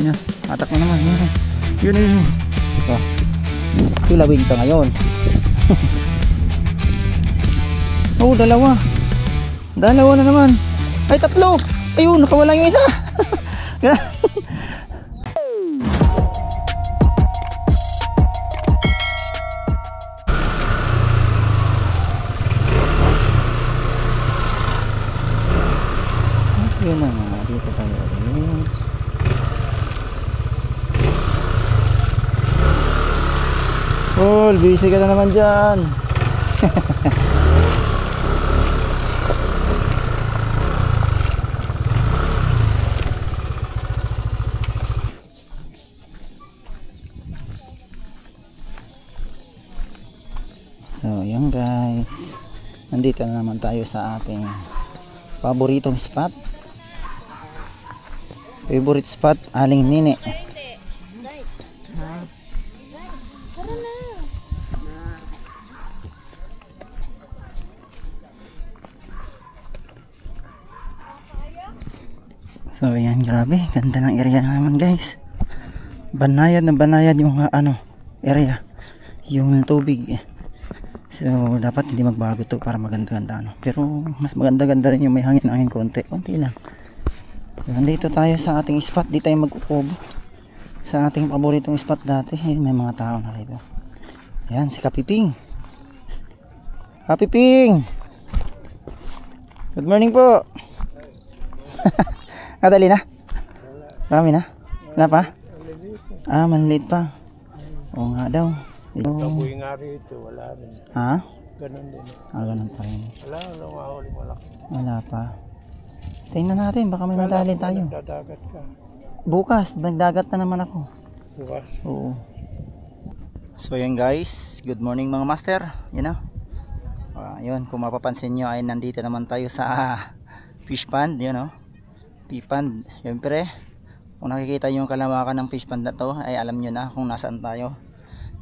Yun na, atak mo naman. Yun na yun. Oh. Kilawin ka ngayon. Oh, dalawa. Dalawa na naman. Ay, tatlo. Ayun, nakawala yung isa. Yun na nga, dito tayo ulit. Paul, busy ka na naman dyan. So, yan guys. Nandito na naman tayo sa ating paboritong spot. Favorite spot, Aling Nini. So ayan, grabe, ganda ng area na naman guys. Banayad na banayad yung area, yung tubig. So dapat hindi magbago to para maganda-ganda pero mas maganda-ganda rin yung may hangin-hangin konti lang. So, nandito tayo sa ating spot, di tayo mag-ukobo sa ating paboritong spot dati. May mga tao na rito. Ayan, si Kapiping. Kapiping, good morning po. Kadali na? Marami na? Wala pa? Ah, manliit pa. Oo nga daw. Kabuhi nga rito, wala rin. Ha? Ganun din. Ah, ganun pa rin. Wala, mahuli malaki. Wala pa. Tingnan natin, baka may madali tayo. Dadagat ka. Bukas, magdagat na naman ako. Bukas? Oo. So yan guys, good morning mga master. Yan na. Yun, kung mapapansin nyo ay nandito naman tayo sa fish pond. Yun o. Fish pond. Siyempre, kung nakikita nyo yung kalamakan ng fish pond na to, ay alam nyo na kung nasaan tayo.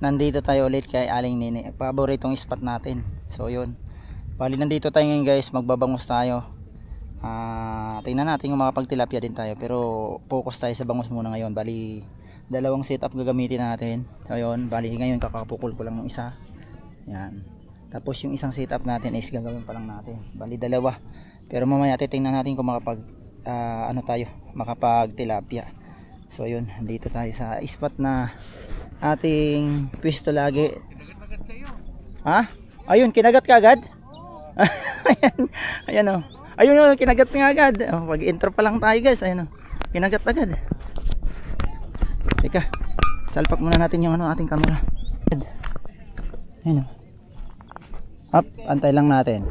Nandito tayo ulit kay Aling Nini. Paboritong spot natin. So yun. Bali nandito tayo ngayon guys, magbabangos tayo. Tingnan natin kung makapagtilapia din tayo. Pero focus tayo sa bangus muna ngayon. Bali, dalawang setup gagamitin natin. So yun, bali ngayon kakapukul ko lang yung isa. Yan. Tapos yung isang setup natin is gagawin pa lang natin. Bali dalawa. Pero mamaya titingnan natin kung makapagtilapia. So yun, dito tayo sa spot na ating pwesto lagi. Ha? Ayun, kinagat ka agad? Ayan o. Ayun o, kinagat nga agad. Pag intro pa lang tayo guys. Ayun o, kinagat agad. Teka, salpak muna natin yung ating camera. Ayun o. Up, antay lang natin.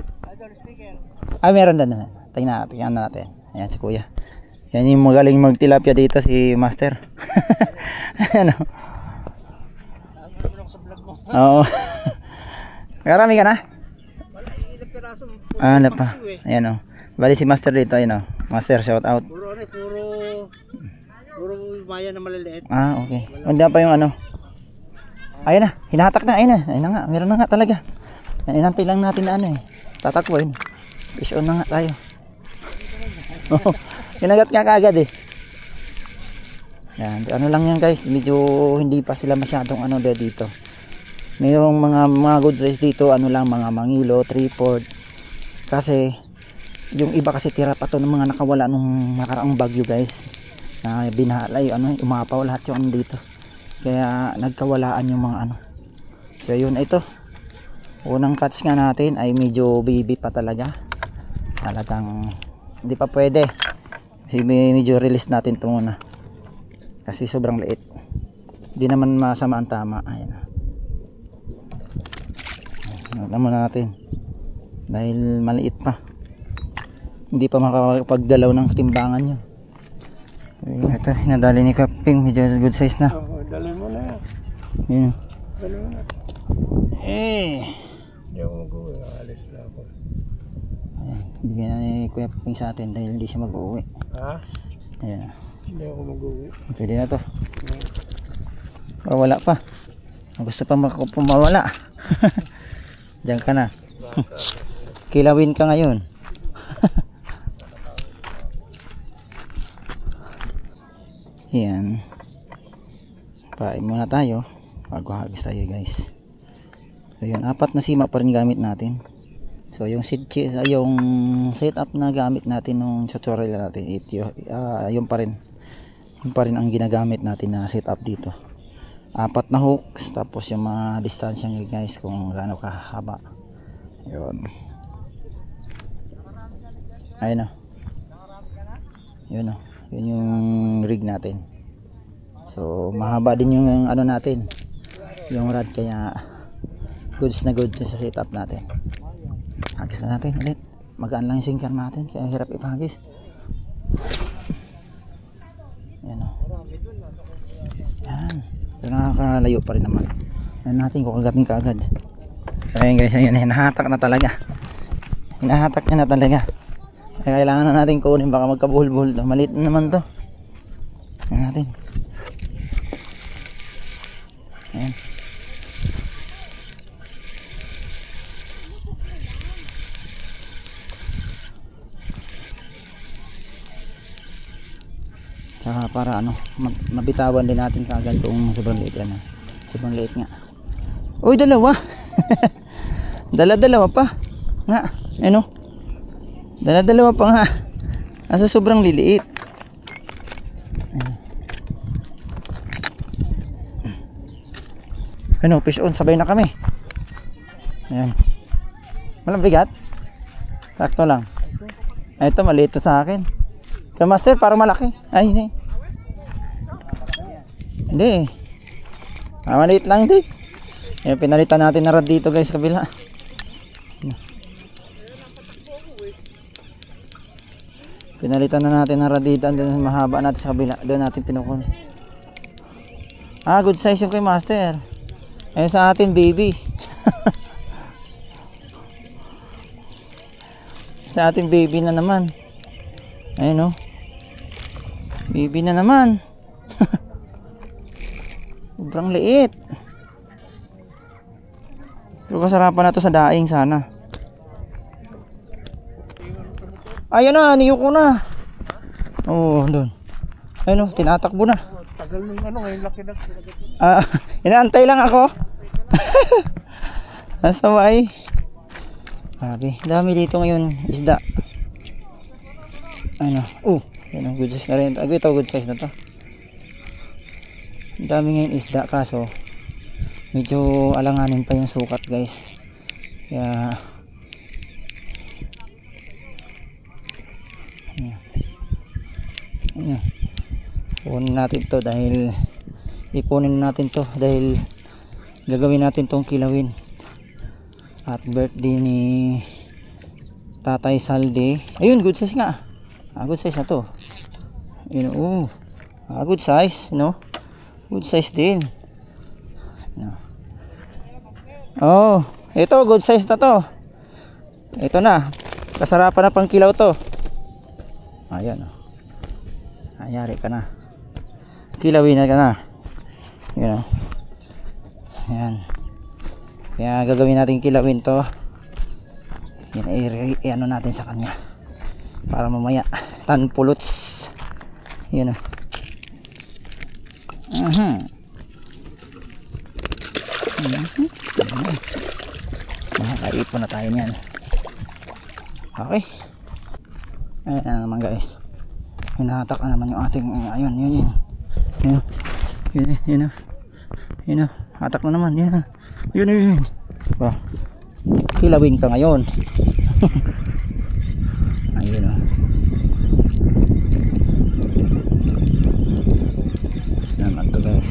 Meron doon naman. Tingnan natin. Ayan si kuya. Yan yung magaling magtilapia dito, si master. Ayan o. Oo. Karami ka na? Wala pa. Ayan o. Bali si master dito. Ayan o. Master, shout out. Puro maya na maliliit. Okay. Wala pa yung ayun na. Hinatak na. Ayun na. Ayun na nga. Meron na nga talaga. Inantay lang natin na tatakbo yun. Fish on na nga tayo. Kinagat nga kaagad eh. Yan. Lang yan guys. Medyo hindi pa sila masyadong dito. Mayroong mga good size dito, mga mangilo, 3/4. Kasi yung iba kasi tira pa to ng mga nakawala nung nakaraang bagyo guys. Na binahalay, umapaw lahat yung dito. Kaya nagkawalaan yung mga So yun, ito. Unang catch nga natin ay medyo baby pa talaga. Talagang hindi pa pwede. Kasi medyo release natin ito muna. Kasi sobrang liit. Hindi naman masama ang tama. Ayan. Alam mo natin dahil maliit pa, hindi pa makapagdalaw ng timbangan nyo. Ito, hinadali ni Kaping, medyo good size na. Dali mo na yan. Dali mo na. Hindi ako mag-uwi, alis na ako. Ayan, bigyan na ni Kuya Kaping sa atin dahil hindi siya mag-uwi. Ha? Ayan. Hindi ako mag-uwi. Pwede na to. Wala pa. Gusto pa mawala. Diyan ka na. Kilawin ka ngayon. Yan. Pain muna tayo bago hagis tayo guys. So yun, 4 na sima pa rin gamit natin. So yung yung setup na gamit natin nung tutorial natin, yun pa rin. Yun pa rin ang ginagamit natin na setup dito. 4 na hooks, tapos yung mga distansya guys kung gaano kahaba. Yun. Ayun o. Yun o. Yun yung rig natin. So mahaba din yung ano natin, yung rod, kaya goods na good sa setup natin. Hagis na natin ulit. Magaan lang yung sinker natin, kaya hirap ipahagis. Yan o. Yan. So nakakalayo pa rin naman. Yan natin kung kagatin kaagad. Ayun guys, ayun, hinahatak na talaga. Hinahatak niya na talaga. Kaya kailangan na natin kunin, baka magkabuhol-buhol to. Maliit na naman to. Yan natin. Ayan. Saka para ano, mabitawan din natin kaagad kung sobrang liit yan. Sobrang liit nga. Uy, dalawa. Dala-dalawa pa. Nga, ano? Dala-dalawa pa nga. Asa sobrang liliit. Ano, fish on, sabay na kami. Ayan. Walang bigat. Sakto lang. Ito, maliit to sa akin. Sa master, parang malaki. Ay, hindi. Hindi. Maliit lang din. Ayan, pinalitan natin na rod dito guys, kabila. Pinalitan na natin na rod dito. Doon mahaba natin sa kabila. Doon natin pinukun. Ah, good size yung kay master. Ayan sa atin, baby. Sa atin, baby na naman. Ayun o. Baby na naman. Sobrang liit. Pero kasarapan na to sa daing sana. Ayan na, niyo ko na. Oo, doon. Ayun o, tinatakbo na. Tagal nung ano, ngayon laki na. Inaantay lang ako. Nasa way. Grabe, dami dito ngayon isda. Ano, yan ang good size na rin. Ito good size na to. Dami ngayon isda, kaso medyo alanganin pa yung sukat guys. Kaya ayan. Kunin natin to dahil ipunin natin to dahil gagawin natin tong kilawin at birthday ni Tatay Salde. Ayun, good size nga. Good size na to. Yun, good size, no? Good size din. No. Ito good size na to. Ito na. Kasarapan na pang kilaw to. Ayan. Ayari ka na. Kilawin na ka na. Yun o. Ayan. Kaya gagawin natin kilawin to. Yan, ano natin sa kanya. Para mamaya tanpulots. Yun o. Makakaipon na tayo niyan. Okay. Ayan na naman guys. Hinahatak na naman yung ating ayun, yun. Yun. Hatak na naman, yan. Yun. Ba. Kilawin ka ngayon. Ayun o. Naman to guys.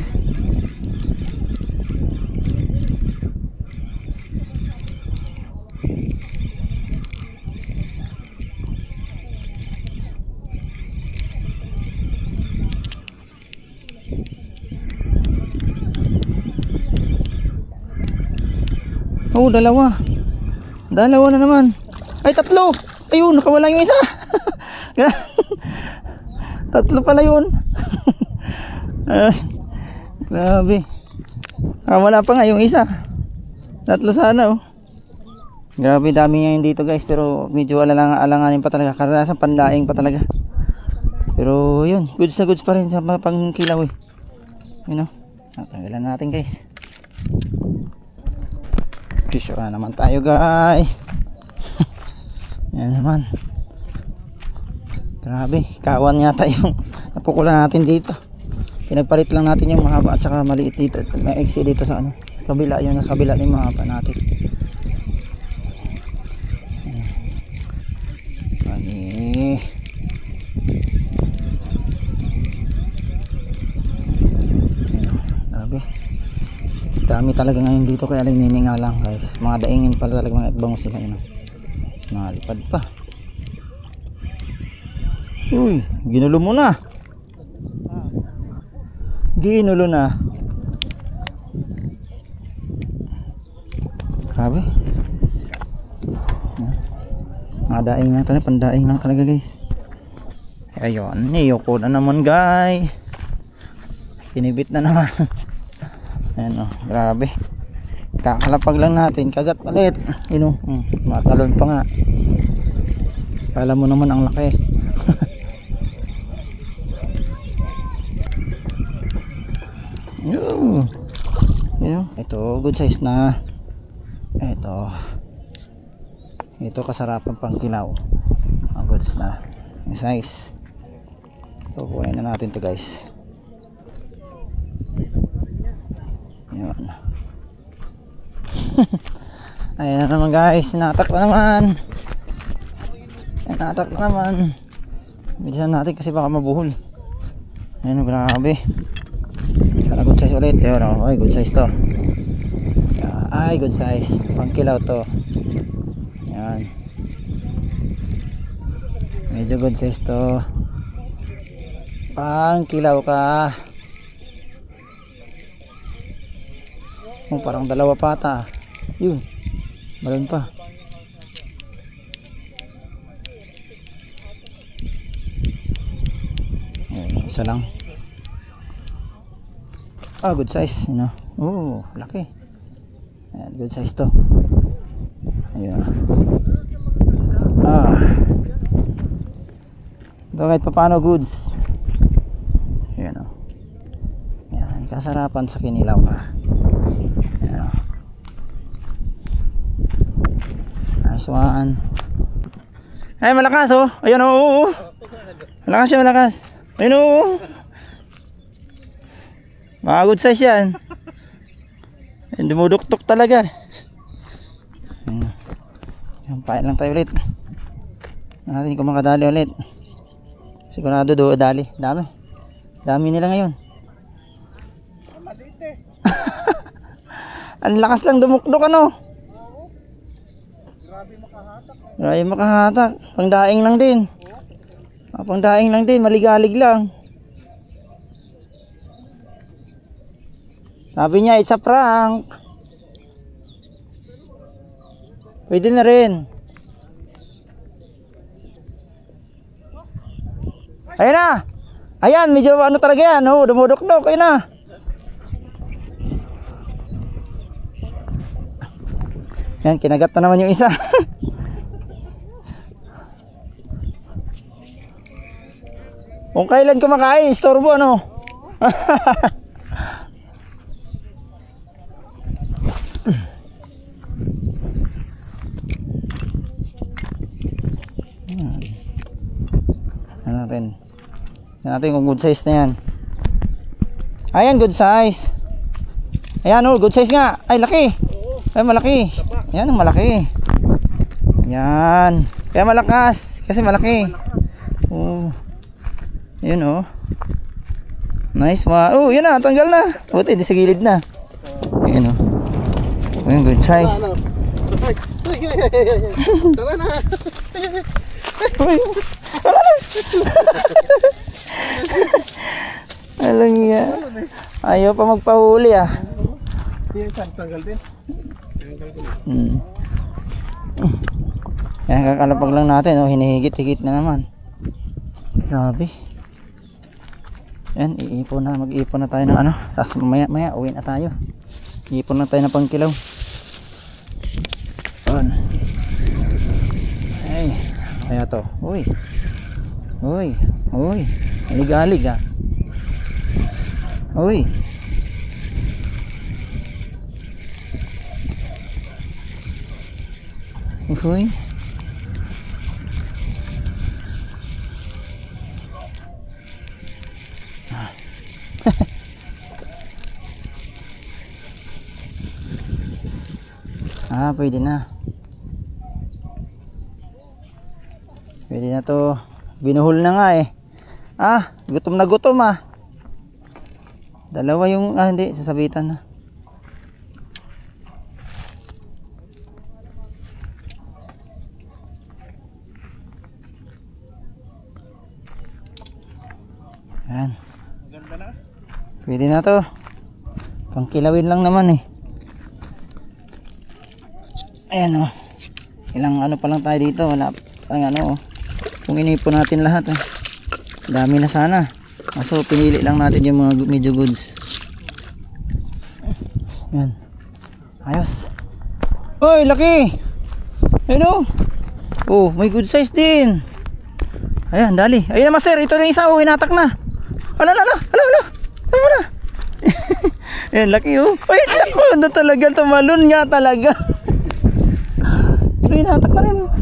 Dalawa na naman. Ay, tatlo. Ayun, nakawala yung isa. Tatlo pala yun. Grabe. Wala pa nga yung isa. Tatlo sana Grabe, dami ngayon dito guys. Pero medyo alanganin pa talaga. Karanasan pandaing pa talaga. Pero yun, goods na goods pa rin sa pangkilaw eh. Yun know? Natanggalan natin guys. Fish on naman tayo guys. Yan naman. Grabe, kawan yata yung napukulan natin dito. Pinagpalit lang natin yung mahaba at saka maliit dito. May exit dito sa ano, kabila, yun sa kabila yung mahaba natin. Ani. Grabe. Dami talaga ngayon dito kaya nagnininga lang guys. Mga daingin pala talaga, mga itbango sila yun. Nalipad pa. Uy, ginulo mo na. Ginulo na. Grabe. Mga daing lang talaga, pandaing lang talaga guys. Ayun, niyoko na naman guys. Kinibit na naman. Ayan o, grabe. Kakalapag lang natin, kagat ulit. Yun o, matalon pa nga. Kala mo naman ang laki. Yun, ito good size na. Ito kasarapan pang kilaw. Ang goods na yung size. Ito kunin na natin to guys. Yun. Ayan na naman guys, sinatak na naman. Sinatak na naman. Bilisan natin kasi baka mabuhol. Ayan, grabe. Good size ulit. Ayun o, ay good size to. Ay good size, pangkilaw to. Yan, medyo good size to, pangkilaw ka. Oh, parang dalawa pata. Yun, meron pa. Ayun, isa lang. Good size, you know. Oh, laki. Ayan, good size to. Ayan. Ito kahit pa paano goods. Ayan o. Ayan, kasarapan sa kinilaw ka. Ayan o. Nice one. Ay, malakas o. Ayan o. Malakas siya, malakas. Ayan o. Mga good size yan. Dumuduktok talaga. Yan, pain lang tayo ulit. Natin kung makadali ulit. Sigurado doon dali. Dami nila ngayon. Maliit eh. Ang lakas lang dumukdok ano. Grabe makahatak. Grabe makahatak. Pangdaing lang din. Pangdaing lang din. Maligalig lang. Sabi niya, it's a prank. Pwede na rin. Ayan na. Ayan, medyo ano talaga yan. Oh, dumudok-dok. Ayan na. Yan, kinagat na naman yung isa. Kung kailan kumakain, istorbo ano. Yan natin kung good size na yan. Ayan, good size. Ayan oh, good size nga. Ay, laki. Ay, malaki. Ayan, malaki. Ayan. Kaya malakas. Kasi malaki. Oh. Ayan oh. Nice one. Oh, yan na. Tanggal na. Buti, di sa gilid na. Ayan oh. Ayan, good size. Tara na. Uy. Alam niya. Ayaw pa magpahuli ah. Tanggal din. Yan, kakalapag lang natin oh, hinihigit-higit na naman. Grabe. Yan, mag-iipon na tayo ng ano. Tapos maya uwi na tayo. Iipon na tayo ng pangkilaw. Ay, kaya to. Uy. Uy, uy. Alig-alig ah. Uy. Uy. Pwede na. Pwede na to. Binuhol na nga eh. Gutom na gutom ah. Dalawa yung, hindi, sasabitan na. Yan. Maganda na. Pwede na to. Pangkilawin lang naman eh. Ayan oh. Ilang ano pa lang tayo dito. Wala ang ano oh. Kung inipon natin lahat oh. Dami na sana. So pinili lang natin yung mga medyo goods. Yan. Ayos. Oy, laki. Ayan oh. May good size din. Ayan, dali. Ayan na master. Ito na isa oh. Hinatak na. Ala. Tama na. Ayan, laki oh. Ay, naku. Ano talaga. Tumalon nga talaga. Ito hinatak na rin oh.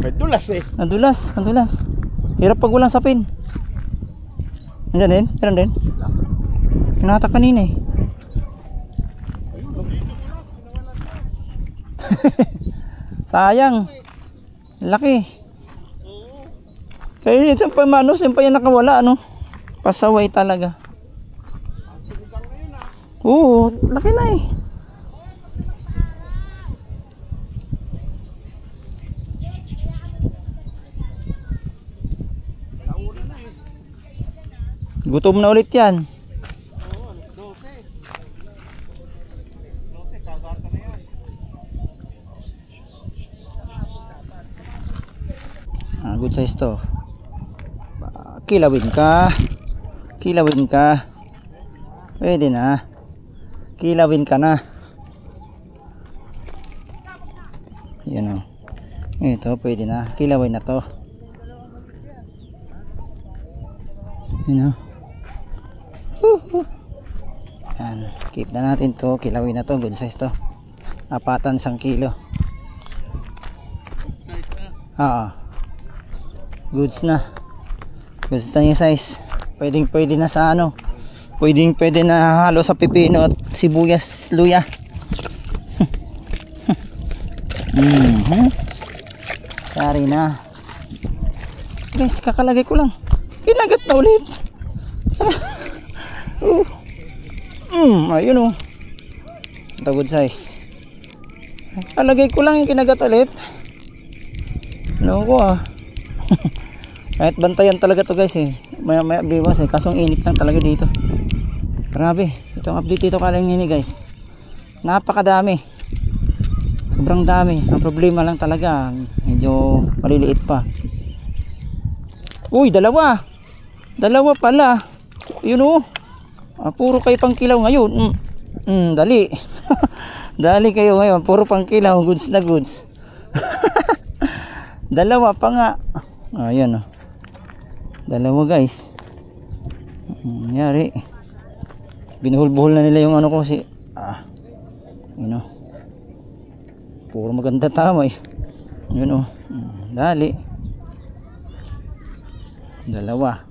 May dulas eh. Ang dulas. Hirap pag walang sapin. Nandiyan din? Meron din? Hinatak kanina eh. Sayang. Laki. Kaya yung pamanos, yung pa yung nakawala ano. Pasaway talaga. Oo, laki na eh. Gutom na ulit yan. Oo, 12. 12, kagata na yan. Good size to. Kilawin ka. Pwede na. Kilawin ka na. Yan o. Ito pwede na. Kilawin na to. Yan o. Yan. Keep na natin to. Kilawin na to. Good size to. Apatan 1 kilo. Goods na. Goods na yung size. Pwede na sa ano. Pwede na halo sa pipino at sibuyas, luya. Sorry na. Guys, kakalagay ko lang. Kinagat na ulit. Ayun oh. Ito good size. Kalagay ko lang yung kinagat ulit. Ano ko ah. Kahit bantayan talaga to guys eh. Maya biwas eh. Kasong init lang talaga dito. Grabe. Itong update dito kalang ini guys. Napakadami. Sobrang dami. Ang problema lang talaga medyo maliliit pa. Uy, dalawa pala. Yun oh. Puro kayo pang kilaw ngayon. Dali. Dali kayo ngayon. Puro pang kilaw. Goods na goods. Dalawa pa nga. Ayan oh. Dalawa guys. Nangyari. Binuhol-buhol na nila yung ano ko si yun oh. Puro maganda tama eh. Yun oh. Dali. Dalawa.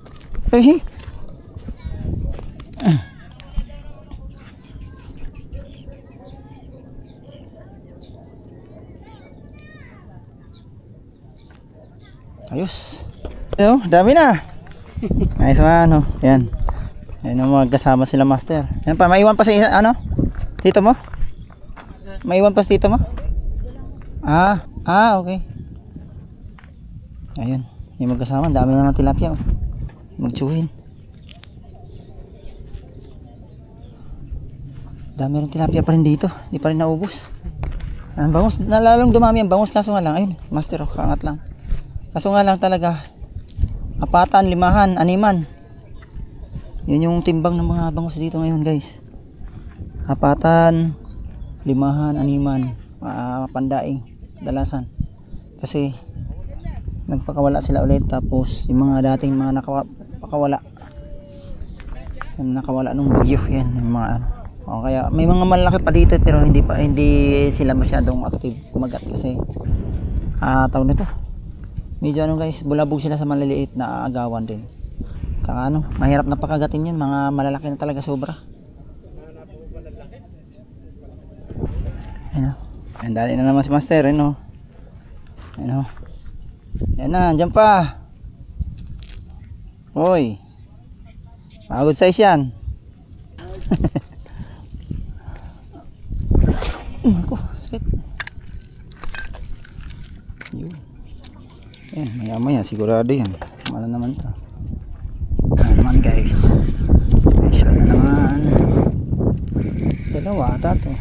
Ayos. Dami na. Nice one. Yan. Yan ang mga kasama sila master. Yan pa, maiwan pa sa ano? Dito mo? Maiwan pa sa dito mo? Okay. Ayun. Yung magkasama, dami naman tilapia. Magtsuhin. Dami rin tilapia pa rin dito. Hindi pa rin naubos. Ang bangus, nalalong dumami ang bangus. Kaso nga lang, ayun, master, kaangat lang. Kaso nga lang talaga, 4, 5, 6. Yun yung timbang ng mga bangus dito ngayon guys. 4, 5, 6, pandaing, dalasan. Kasi nagpakawala sila ulit, tapos yung mga dating mga nakawala nung bagyo, yan yung mga ano. O, kaya may mga malaki pa dito pero hindi sila masyadong active kumagat kasi tawag nito, medyo ano guys, bulabog sila sa maliliit na agawan din. Saka ano, mahirap na pakagatin yun, mga malalaki na talaga sobra. Ayun, ayun, dali na naman si Master, ayun o. Ayun o. Yan na, andyan pa. Hoy, pagod size yan. Ako, sakit. Yun. Yan, maya maya sigurado yan. Mala naman ito. Ano naman guys, special na naman. Dalawa ata to.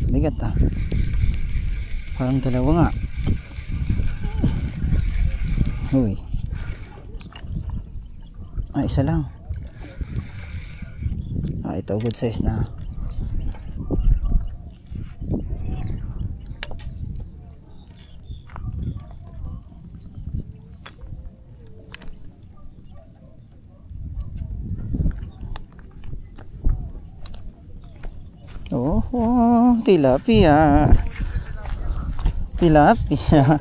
Bigat parang dalawa nga. Uy, isa lang. Ito good size na. Oh, tilapia. Tilapia.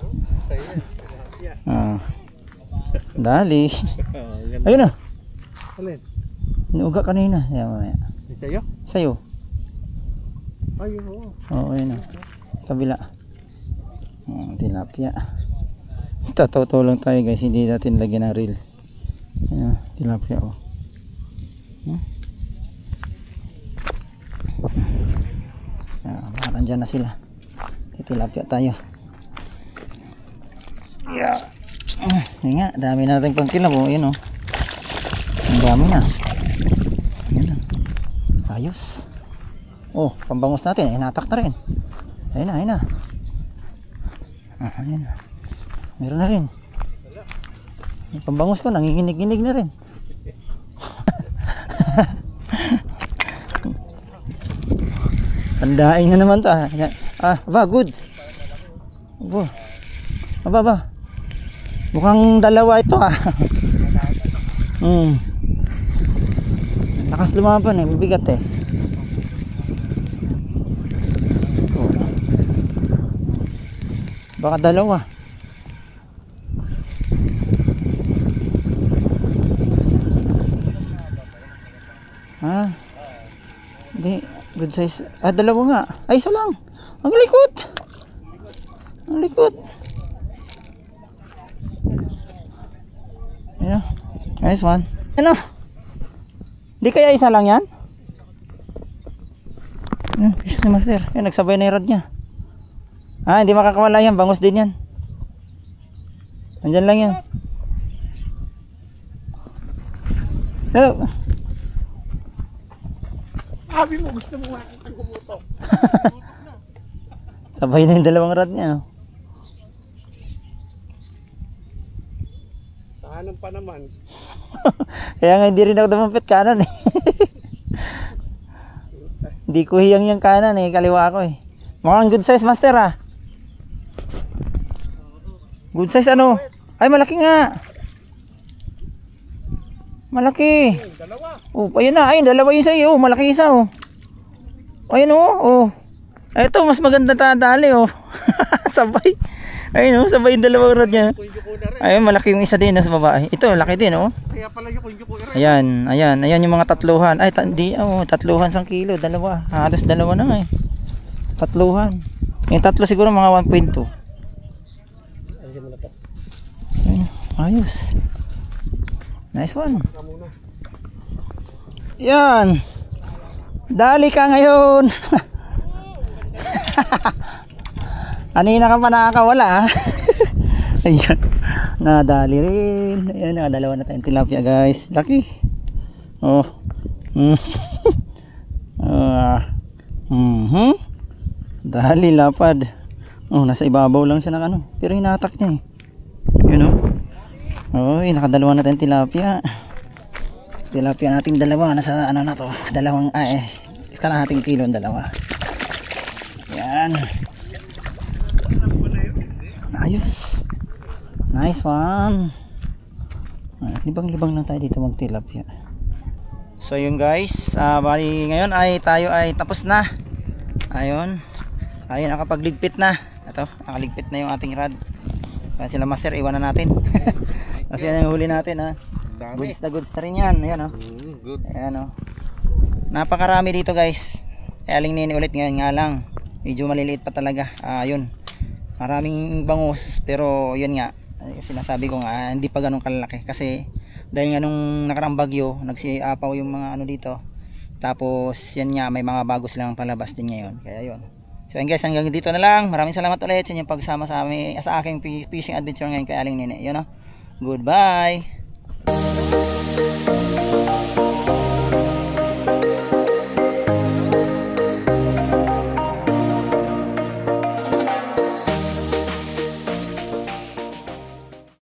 Dali. Ayun na. Alin? Inuga kanina. Yan, mamaya. Sa'yo? Sa'yo. Ay, oo. Oo, ayun na. Kabila. Tilapia. Tataw-taw lang tayo guys. Hindi natin lagyan ng reel. Ayan, tilapia oh. Baka nandyan na sila. Tilapia tayo. Yeah. Yan nga, dami natin pang kilap oh. Yan oh. Ang dami na. Yan na. Ayos. Oh, pambangos natin. Hinatak na rin. Ayun na, ayun na. Ayun na. Meron na rin. Yung pambangos ko, nanginginig-ginig na rin. Tandain na naman ta. Aba, good. Aba. Mukhang dalawa ito Lakas lumaban bibigat baka dalawa. Hindi, good size. Dalawa nga. Ay, isa lang. Ang likod. Ayan. Nice one. Ano? Di kaya isa lang yan? Si Master. Ayan, nagsabay na yung rod niya. Hindi makakawala yan. Bangus din yan. Nandyan lang yan. Hello. Sabi mo, gusto mo nga ang kumuto. Sabay na yung dalawang rod niya. Kanan pa naman. Kaya nga hindi rin ako dumampit kanan Hindi ko hiyang yung kanan kaliwa ko Mukhang good size Master Good size ano? Ay malaki nga. Malaki. Dalawa. Ayun na, ayun dalawa yung sa'yo. Malaki isa Ayun Ito mas maganda tadali Sabay. Ayun sabay yung dalawang rod niya. Ayun malaki yung isa din sa babae. Ito laki din Kaya pala yung kunjo ko Ayan yung mga tatluhan. Ay tatluhan 1 kilo, dalawa. Halos dalawa na Tatluhan. Yung tatlo siguro mga 1.2. Ayos. Nice one. Yan. Dali ka ngayon. Kanina ka pa nakakawala Ayan. Nadali rin. Ayan, nakadalawa na tayong tilapia guys. Laki. Dali lapad. Nasa ibabaw lang siya ng pero hinatak niya nakadalawa na tayong tilapia. Tilapia nating dalawa. Nasa na to. Dalawang kalahating kilo ang dalawa. Yan. Ayos. Nice one. Libang-libang lang tayo dito magtilapia. So yun guys, bali ngayon ay tayo ay tapos na. Ayun. Ayun, nakapagligpit na. Ito, nakaligpit na yung ating rod. Kaya sila master, iwanan natin. Kasi yan yung huli natin ha. Goods na goods na rin yan. Ayan o. Good. Ayan o. Napakarami dito guys. Aling nini ulit ngayon nga lang. Medyo maliliit pa talaga. Ayun. Maraming bangus. Pero yun nga. Sinasabi ko nga hindi pa ganun kalalaki kasi dahil nga nung nakaraang bagyo nagsiapaw yung mga ano dito, tapos yan nga may mga bago silang palabas din ngayon, kaya yun. So guys, hanggang dito na lang. Maraming salamat ulit sa inyong pagsama sa aking fishing adventure ngayon kay Aling Nene. Yun, no? Goodbye.